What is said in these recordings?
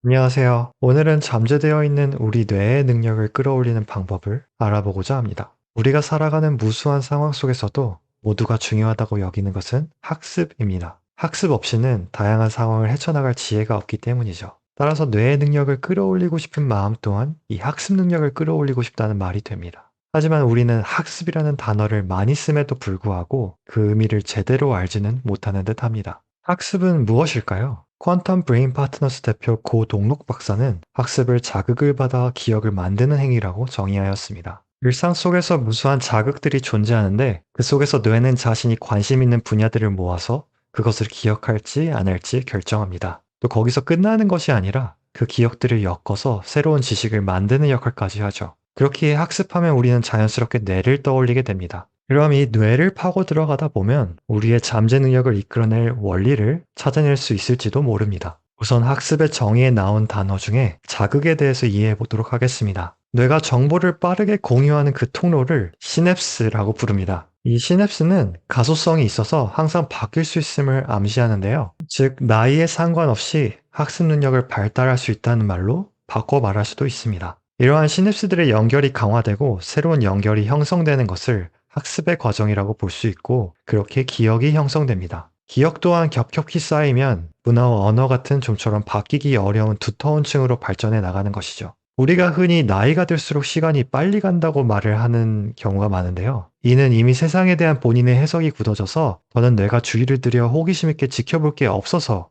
안녕하세요. 오늘은 잠재되어 있는 우리 뇌의 능력을 끌어올리는 방법을 알아보고자 합니다. 우리가 살아가는 무수한 상황 속에서도 모두가 중요하다고 여기는 것은 학습입니다. 학습 없이는 다양한 상황을 헤쳐나갈 지혜가 없기 때문이죠. 따라서 뇌의 능력을 끌어올리고 싶은 마음 또한 이 학습 능력을 끌어올리고 싶다는 말이 됩니다. 하지만 우리는 학습이라는 단어를 많이 씀에도 불구하고 그 의미를 제대로 알지는 못하는 듯 합니다. 학습은 무엇일까요? 퀀텀 브레인 파트너스 대표 고 동록 박사는 학습을 자극을 받아 기억을 만드는 행위라고 정의하였습니다. 일상 속에서 무수한 자극들이 존재하는데 그 속에서 뇌는 자신이 관심 있는 분야들을 모아서 그것을 기억할지 안 할지 결정합니다. 또 거기서 끝나는 것이 아니라 그 기억들을 엮어서 새로운 지식을 만드는 역할까지 하죠. 그렇게 학습하면 우리는 자연스럽게 뇌를 떠올리게 됩니다. 그럼 이 뇌를 파고 들어가다 보면 우리의 잠재 능력을 이끌어낼 원리를 찾아낼 수 있을지도 모릅니다. 우선 학습의 정의에 나온 단어 중에 자극에 대해서 이해해 보도록 하겠습니다. 뇌가 정보를 빠르게 공유하는 그 통로를 시냅스라고 부릅니다. 이 시냅스는 가소성이 있어서 항상 바뀔 수 있음을 암시하는데요. 즉, 나이에 상관없이 학습 능력을 발달할 수 있다는 말로 바꿔 말할 수도 있습니다. 이러한 시냅스들의 연결이 강화되고 새로운 연결이 형성되는 것을 학습의 과정이라고 볼 수 있고 그렇게 기억이 형성됩니다. 기억 또한 겹겹이 쌓이면 문화와 언어 같은 좀처럼 바뀌기 어려운 두터운 층으로 발전해 나가는 것이죠. 우리가 흔히 나이가 들수록 시간이 빨리 간다고 말을 하는 경우가 많은데요. 이는 이미 세상에 대한 본인의 해석이 굳어져서 더는 뇌가 주의를 들여 호기심 있게 지켜볼 게 없어서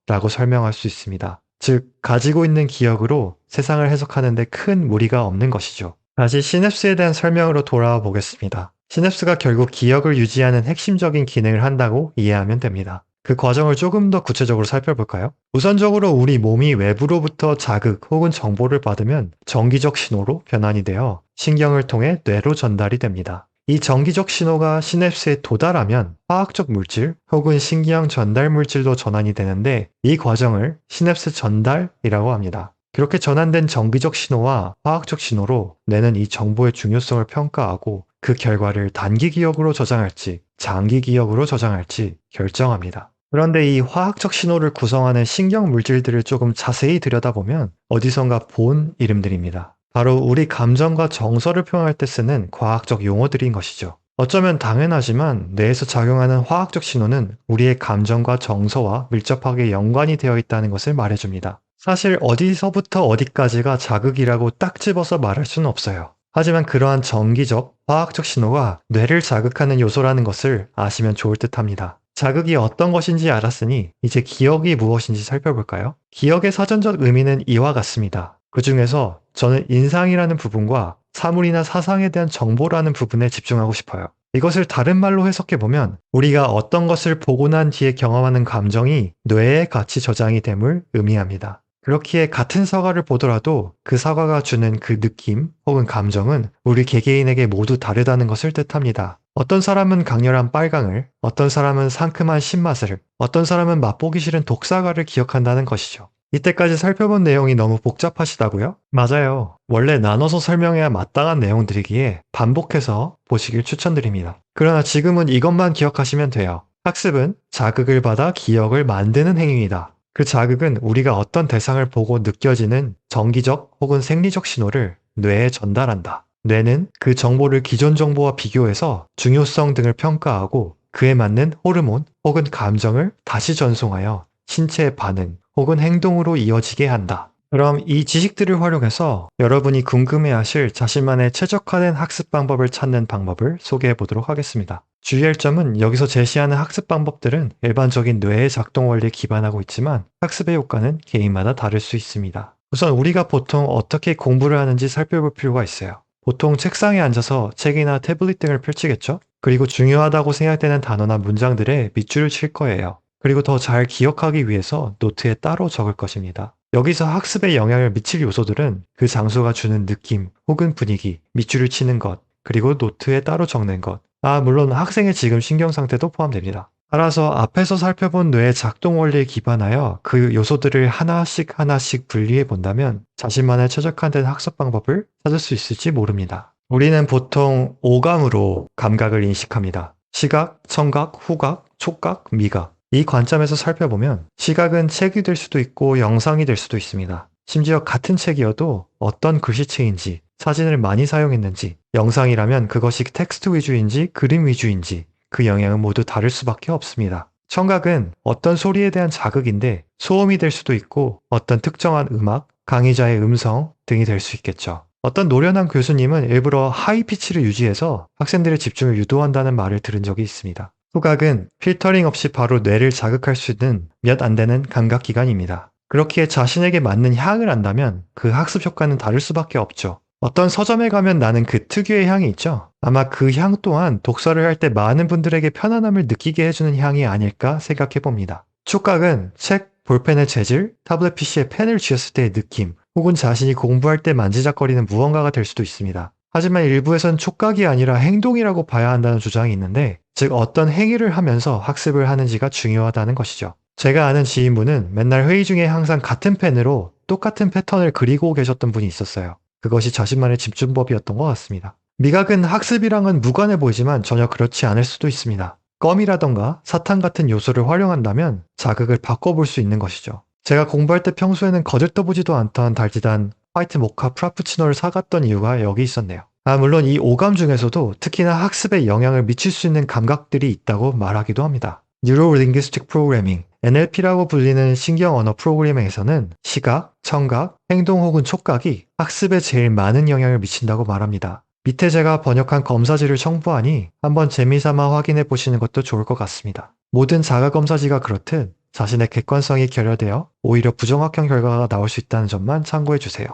라고 설명할 수 있습니다. 즉, 가지고 있는 기억으로 세상을 해석하는 데 큰 무리가 없는 것이죠. 다시 시냅스에 대한 설명으로 돌아와 보겠습니다. 시냅스가 결국 기억을 유지하는 핵심적인 기능을 한다고 이해하면 됩니다. 그 과정을 조금 더 구체적으로 살펴볼까요? 우선적으로 우리 몸이 외부로부터 자극 혹은 정보를 받으면 정기적 신호로 변환이 되어 신경을 통해 뇌로 전달이 됩니다. 이 정기적 신호가 시냅스에 도달하면 화학적 물질 혹은 신경 전달 물질로 전환이 되는데 이 과정을 시냅스 전달이라고 합니다. 그렇게 전환된 정기적 신호와 화학적 신호로 뇌는 이 정보의 중요성을 평가하고 그 결과를 단기 기억으로 저장할지 장기 기억으로 저장할지 결정합니다. 그런데 이 화학적 신호를 구성하는 신경 물질들을 조금 자세히 들여다보면 어디선가 본 이름들입니다. 바로 우리 감정과 정서를 표현할 때 쓰는 과학적 용어들인 것이죠. 어쩌면 당연하지만 뇌에서 작용하는 화학적 신호는 우리의 감정과 정서와 밀접하게 연관이 되어 있다는 것을 말해줍니다. 사실 어디서부터 어디까지가 자극이라고 딱 집어서 말할 수는 없어요. 하지만 그러한 정기적, 화학적 신호가 뇌를 자극하는 요소라는 것을 아시면 좋을 듯 합니다. 자극이 어떤 것인지 알았으니 이제 기억이 무엇인지 살펴볼까요? 기억의 사전적 의미는 이와 같습니다. 그 중에서 저는 인상이라는 부분과 사물이나 사상에 대한 정보라는 부분에 집중하고 싶어요. 이것을 다른 말로 해석해보면 우리가 어떤 것을 보고 난 뒤에 경험하는 감정이 뇌에 같이 저장이 됨을 의미합니다. 그렇기에 같은 사과를 보더라도 그 사과가 주는 그 느낌 혹은 감정은 우리 개개인에게 모두 다르다는 것을 뜻합니다. 어떤 사람은 강렬한 빨강을, 어떤 사람은 상큼한 신맛을, 어떤 사람은 맛보기 싫은 독사과를 기억한다는 것이죠. 이때까지 살펴본 내용이 너무 복잡하시다고요? 맞아요. 원래 나눠서 설명해야 마땅한 내용들이기에 반복해서 보시길 추천드립니다. 그러나 지금은 이것만 기억하시면 돼요. 학습은 자극을 받아 기억을 만드는 행위이다. 그 자극은 우리가 어떤 대상을 보고 느껴지는 정기적 혹은 생리적 신호를 뇌에 전달한다. 뇌는 그 정보를 기존 정보와 비교해서 중요성 등을 평가하고 그에 맞는 호르몬 혹은 감정을 다시 전송하여 신체의 반응 혹은 행동으로 이어지게 한다. 그럼 이 지식들을 활용해서 여러분이 궁금해하실 자신만의 최적화된 학습 방법을 찾는 방법을 소개해 보도록 하겠습니다. 주의할 점은 여기서 제시하는 학습 방법들은 일반적인 뇌의 작동 원리에 기반하고 있지만 학습의 효과는 개인마다 다를 수 있습니다. 우선 우리가 보통 어떻게 공부를 하는지 살펴볼 필요가 있어요. 보통 책상에 앉아서 책이나 태블릿 등을 펼치겠죠? 그리고 중요하다고 생각되는 단어나 문장들에 밑줄을 칠 거예요. 그리고 더 잘 기억하기 위해서 노트에 따로 적을 것입니다. 여기서 학습에 영향을 미칠 요소들은 그 장소가 주는 느낌 혹은 분위기, 밑줄을 치는 것, 그리고 노트에 따로 적는 것. 물론 학생의 지금 신경 상태도 포함됩니다. 따라서 앞에서 살펴본 뇌의 작동 원리에 기반하여 그 요소들을 하나씩 하나씩 분리해 본다면 자신만의 최적화된 학습 방법을 찾을 수 있을지 모릅니다. 우리는 보통 오감으로 감각을 인식합니다. 시각, 청각, 후각, 촉각, 미각. 이 관점에서 살펴보면 시각은 책이 될 수도 있고 영상이 될 수도 있습니다. 심지어 같은 책이어도 어떤 글씨체인지, 사진을 많이 사용했는지, 영상이라면 그것이 텍스트 위주인지 그림 위주인지 그 영향은 모두 다를 수밖에 없습니다. 청각은 어떤 소리에 대한 자극인데 소음이 될 수도 있고 어떤 특정한 음악, 강의자의 음성 등이 될 수 있겠죠. 어떤 노련한 교수님은 일부러 하이 피치를 유지해서 학생들의 집중을 유도한다는 말을 들은 적이 있습니다. 후각은 필터링 없이 바로 뇌를 자극할 수 있는 몇 안 되는 감각기관입니다. 그렇기에 자신에게 맞는 향을 안다면 그 학습 효과는 다를 수밖에 없죠. 어떤 서점에 가면 나는 그 특유의 향이 있죠. 아마 그 향 또한 독서를 할 때 많은 분들에게 편안함을 느끼게 해주는 향이 아닐까 생각해 봅니다. 촉각은 책, 볼펜의 재질, 타블렛 PC에 펜을 쥐었을 때의 느낌, 혹은 자신이 공부할 때 만지작거리는 무언가가 될 수도 있습니다. 하지만 일부에선 촉각이 아니라 행동이라고 봐야 한다는 주장이 있는데, 즉 어떤 행위를 하면서 학습을 하는지가 중요하다는 것이죠. 제가 아는 지인분은 맨날 회의 중에 항상 같은 펜으로 똑같은 패턴을 그리고 계셨던 분이 있었어요. 그것이 자신만의 집중법이었던 것 같습니다. 미각은 학습이랑은 무관해 보이지만 전혀 그렇지 않을 수도 있습니다. 껌이라던가 사탕 같은 요소를 활용한다면 자극을 바꿔볼 수 있는 것이죠. 제가 공부할 때 평소에는 거들떠보지도 않던 달지단 화이트 모카 프라푸치노를 사갔던 이유가 여기 있었네요. 물론 이 오감 중에서도 특히나 학습에 영향을 미칠 수 있는 감각들이 있다고 말하기도 합니다. Neuro Linguistic Programming, NLP라고 불리는 신경 언어 프로그래밍에서는 시각, 청각, 행동 혹은 촉각이 학습에 제일 많은 영향을 미친다고 말합니다. 밑에 제가 번역한 검사지를 첨부하니 한번 재미삼아 확인해 보시는 것도 좋을 것 같습니다. 모든 자가검사지가 그렇듯 자신의 객관성이 결여되어 오히려 부정확한 결과가 나올 수 있다는 점만 참고해 주세요.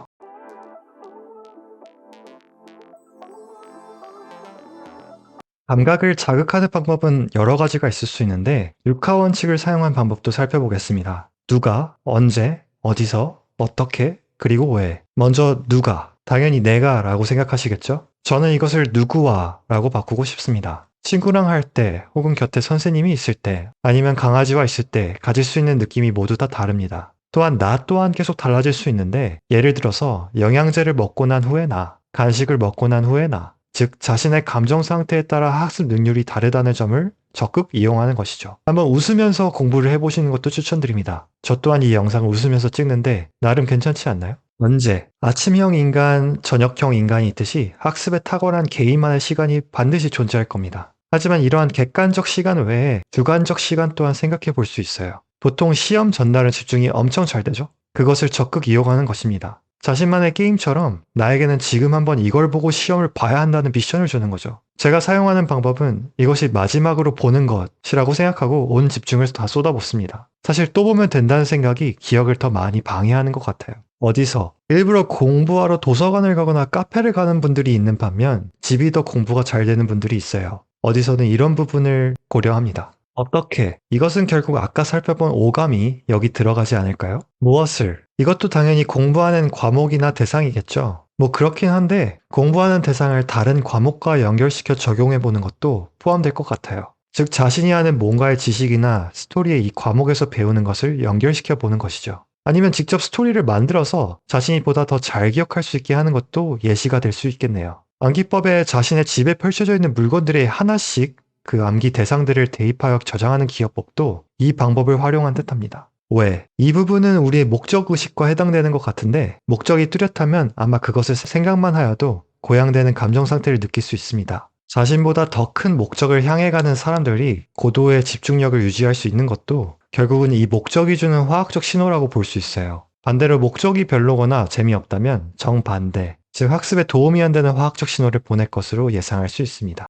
감각을 자극하는 방법은 여러 가지가 있을 수 있는데 육하 원칙을 사용한 방법도 살펴보겠습니다. 누가, 언제, 어디서, 어떻게, 그리고 왜. 먼저 누가, 당연히 내가 라고 생각하시겠죠? 저는 이것을 누구와 라고 바꾸고 싶습니다. 친구랑 할 때, 혹은 곁에 선생님이 있을 때, 아니면 강아지와 있을 때 가질 수 있는 느낌이 모두 다 다릅니다. 또한 나 또한 계속 달라질 수 있는데, 예를 들어서 영양제를 먹고 난 후에 나, 간식을 먹고 난 후에 나, 즉 자신의 감정 상태에 따라 학습 능률이 다르다는 점을 적극 이용하는 것이죠. 한번 웃으면서 공부를 해보시는 것도 추천드립니다. 저 또한 이 영상을 웃으면서 찍는데 나름 괜찮지 않나요? 언제? 아침형 인간, 저녁형 인간이 있듯이 학습에 탁월한 개인만의 시간이 반드시 존재할 겁니다. 하지만 이러한 객관적 시간 외에 주관적 시간 또한 생각해 볼 수 있어요. 보통 시험 전날은 집중이 엄청 잘 되죠? 그것을 적극 이용하는 것입니다. 자신만의 게임처럼 나에게는 지금 한번 이걸 보고 시험을 봐야 한다는 미션을 주는 거죠. 제가 사용하는 방법은 이것이 마지막으로 보는 것이라고 생각하고 온 집중을 다 쏟아붓습니다. 사실 또 보면 된다는 생각이 기억을 더 많이 방해하는 것 같아요. 어디서? 일부러 공부하러 도서관을 가거나 카페를 가는 분들이 있는 반면 집이 더 공부가 잘 되는 분들이 있어요. 어디서는 이런 부분을 고려합니다. 어떻게? 이것은 결국 아까 살펴본 오감이 여기 들어가지 않을까요? 무엇을? 이것도 당연히 공부하는 과목이나 대상이겠죠. 뭐 그렇긴 한데 공부하는 대상을 다른 과목과 연결시켜 적용해 보는 것도 포함될 것 같아요. 즉 자신이 아는 뭔가의 지식이나 스토리에 이 과목에서 배우는 것을 연결시켜 보는 것이죠. 아니면 직접 스토리를 만들어서 자신이 보다 더 잘 기억할 수 있게 하는 것도 예시가 될 수 있겠네요. 암기법에 자신의 집에 펼쳐져 있는 물건들의 하나씩 그 암기 대상들을 대입하여 저장하는 기억법도 이 방법을 활용한 듯합니다. 왜? 이 부분은 우리의 목적의식과 해당되는 것 같은데 목적이 뚜렷하면 아마 그것을 생각만 하여도 고양되는 감정 상태를 느낄 수 있습니다. 자신보다 더 큰 목적을 향해 가는 사람들이 고도의 집중력을 유지할 수 있는 것도 결국은 이 목적이 주는 화학적 신호라고 볼 수 있어요. 반대로 목적이 별로거나 재미없다면 정반대, 즉 학습에 도움이 안 되는 화학적 신호를 보낼 것으로 예상할 수 있습니다.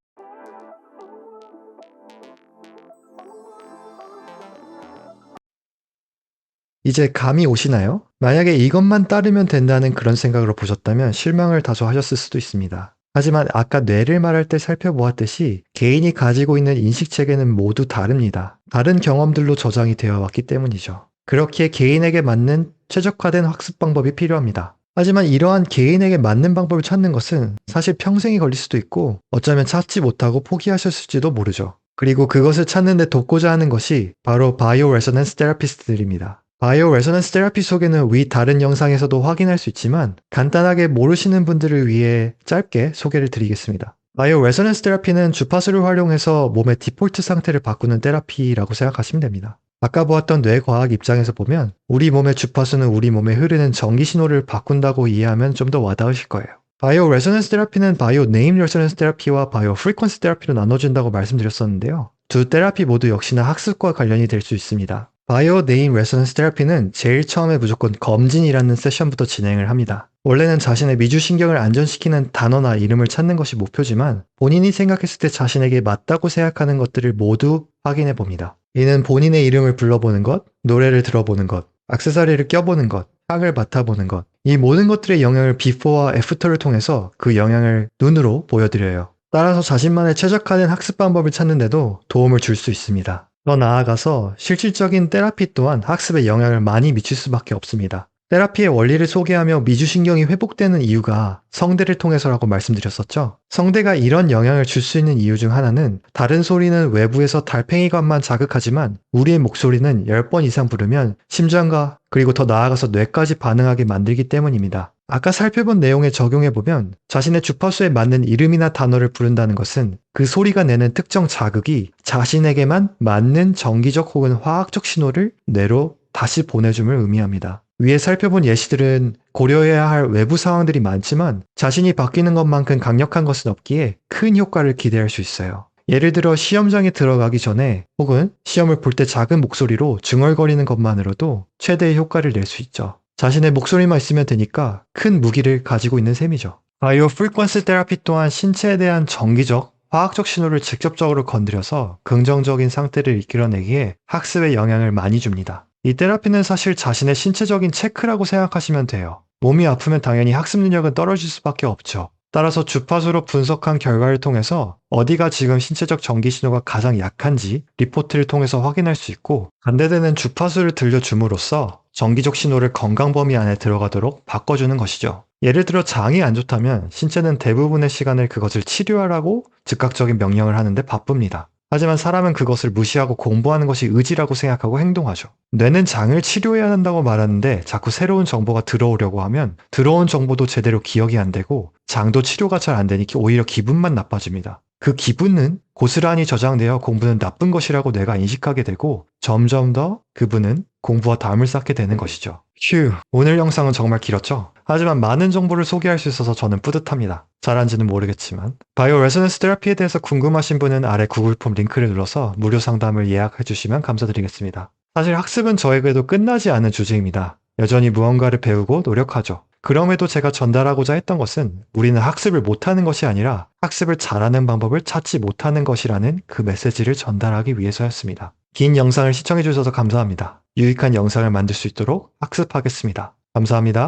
이제 감이 오시나요? 만약에 이것만 따르면 된다는 그런 생각으로 보셨다면 실망을 다소 하셨을 수도 있습니다. 하지만 아까 뇌를 말할 때 살펴보았듯이 개인이 가지고 있는 인식 체계는 모두 다릅니다. 다른 경험들로 저장이 되어 왔기 때문이죠. 그렇기에 개인에게 맞는 최적화된 학습 방법이 필요합니다. 하지만 이러한 개인에게 맞는 방법을 찾는 것은 사실 평생이 걸릴 수도 있고 어쩌면 찾지 못하고 포기하셨을지도 모르죠. 그리고 그것을 찾는 데 돕고자 하는 것이 바로 바이오 레서넌스 테라피스트들입니다. 바이오 레서넌스 테라피 속에는 위 다른 영상에서도 확인할 수 있지만 간단하게 모르시는 분들을 위해 짧게 소개를 드리겠습니다. 바이오 레서넌스 테라피는 주파수를 활용해서 몸의 디폴트 상태를 바꾸는 테라피라고 생각하시면 됩니다. 아까 보았던 뇌과학 입장에서 보면 우리 몸의 주파수는 우리 몸에 흐르는 전기 신호를 바꾼다고 이해하면 좀 더 와닿으실 거예요. 바이오 레서넌스 테라피는 바이오 네임 레서넌스 테라피와 바이오 프리퀀시 테라피로 나눠진다고 말씀드렸었는데요. 두 테라피 모두 역시나 학습과 관련이 될 수 있습니다. 바이오 네임 레서넌스 테라피는 제일 처음에 무조건 검진이라는 세션부터 진행을 합니다. 원래는 자신의 미주신경을 안전시키는 단어나 이름을 찾는 것이 목표지만 본인이 생각했을 때 자신에게 맞다고 생각하는 것들을 모두 확인해 봅니다. 이는 본인의 이름을 불러보는 것, 노래를 들어보는 것, 액세서리를 껴보는 것, 향을 맡아보는 것, 이 모든 것들의 영향을 비포와 애프터를 통해서 그 영향을 눈으로 보여드려요. 따라서 자신만의 최적화된 학습 방법을 찾는데도 도움을 줄 수 있습니다. 더 나아가서 실질적인 테라피 또한 학습에 영향을 많이 미칠 수밖에 없습니다. 테라피의 원리를 소개하며 미주신경이 회복되는 이유가 성대를 통해서라고 말씀드렸었죠. 성대가 이런 영향을 줄 수 있는 이유 중 하나는 다른 소리는 외부에서 달팽이관만 자극하지만 우리의 목소리는 10번 이상 부르면 심장과 그리고 더 나아가서 뇌까지 반응하게 만들기 때문입니다. 아까 살펴본 내용에 적용해보면 자신의 주파수에 맞는 이름이나 단어를 부른다는 것은 그 소리가 내는 특정 자극이 자신에게만 맞는 정기적 혹은 화학적 신호를 뇌로 다시 보내줌을 의미합니다. 위에 살펴본 예시들은 고려해야 할 외부 상황들이 많지만 자신이 바뀌는 것만큼 강력한 것은 없기에 큰 효과를 기대할 수 있어요. 예를 들어 시험장에 들어가기 전에 혹은 시험을 볼 때 작은 목소리로 중얼거리는 것만으로도 최대의 효과를 낼 수 있죠. 자신의 목소리만 있으면 되니까 큰 무기를 가지고 있는 셈이죠. 바이오 프리퀀시 테라피 또한 신체에 대한 정기적, 화학적 신호를 직접적으로 건드려서 긍정적인 상태를 이끌어내기에 학습에 영향을 많이 줍니다. 이 테라피는 사실 자신의 신체적인 체크라고 생각하시면 돼요. 몸이 아프면 당연히 학습 능력은 떨어질 수밖에 없죠. 따라서 주파수로 분석한 결과를 통해서 어디가 지금 신체적 전기 신호가 가장 약한지 리포트를 통해서 확인할 수 있고 반대되는 주파수를 들려줌으로써 전기적 신호를 건강 범위 안에 들어가도록 바꿔주는 것이죠. 예를 들어 장이 안 좋다면 신체는 대부분의 시간을 그것을 치료하라고 즉각적인 명령을 하는데 바쁩니다. 하지만 사람은 그것을 무시하고 공부하는 것이 의지라고 생각하고 행동하죠. 뇌는 장을 치료해야 한다고 말하는데 자꾸 새로운 정보가 들어오려고 하면 들어온 정보도 제대로 기억이 안 되고 장도 치료가 잘 안 되니 오히려 기분만 나빠집니다. 그 기분은 고스란히 저장되어 공부는 나쁜 것이라고 뇌가 인식하게 되고 점점 더 그분은 공부와 담을 쌓게 되는 것이죠. 휴, 오늘 영상은 정말 길었죠? 하지만 많은 정보를 소개할 수 있어서 저는 뿌듯합니다. 잘한지는 모르겠지만 바이오 레서넌스 테라피에 대해서 궁금하신 분은 아래 구글 폼 링크를 눌러서 무료 상담을 예약해 주시면 감사드리겠습니다. 사실 학습은 저에게도 끝나지 않은 주제입니다. 여전히 무언가를 배우고 노력하죠. 그럼에도 제가 전달하고자 했던 것은 우리는 학습을 못하는 것이 아니라 학습을 잘하는 방법을 찾지 못하는 것이라는 그 메시지를 전달하기 위해서였습니다. 긴 영상을 시청해 주셔서 감사합니다. 유익한 영상을 만들 수 있도록 학습하겠습니다. 감사합니다.